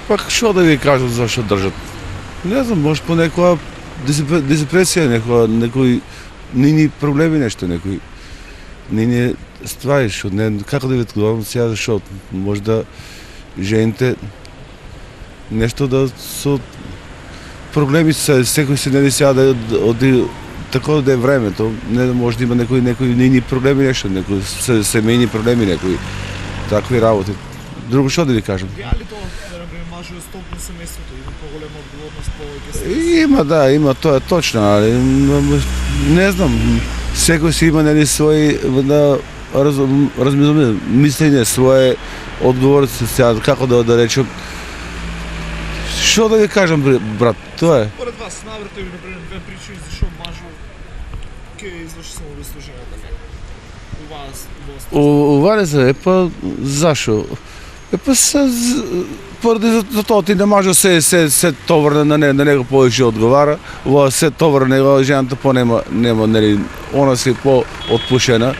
Пак што да ви кажам зашто држат? Не знам, може по некоја депресија, некои нини проблеми нешто, некои нини ствари, што не, како да ви одговорам сега зашто може да жените нешто да со проблеми се секој се нели сега да оди тако да е времето, не може да има некои нини проблеми нешто, некои семејни проблеми, некои такви работи. Друго што да ви кажам? Ја ли тоа да например мажот стоп на семејството има поголема одговорност, повеќе Има, да, има, тоа е точно, али не знам, секој си има нели свој мислење, своје одговорности, сега како да речем. Што да ви кажам, брат, тоа е. Поред вас, наврте ви например две причини зашо мажот ќе изврши самоубиство жената не? У вас па зашо? Поради за тоа ти не може се товар на него повеќе одговара, ова се товар на него жената нема нели она си отпушена,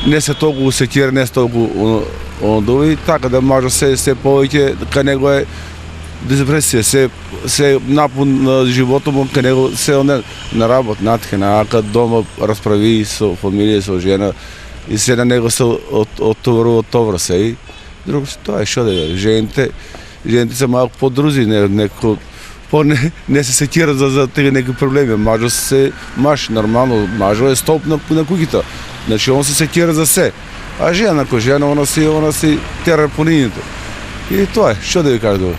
не се толку усетира, не се толку ондови, така да може се повеќе кај него е депресија, се напун на животот му кај него се на работ, натхена, ака дома расправи со фамилија, со жена и се на него се оттоварува товар се и друго тоа е што да е. Жените се малку подрузи, некако не се сетират за тие некои проблеми. Мажот се нормално, мажот е стоп на куќата. Значи он се сетира за се. А жена, она си тера по ниното. И тоа е, што да ви кажа.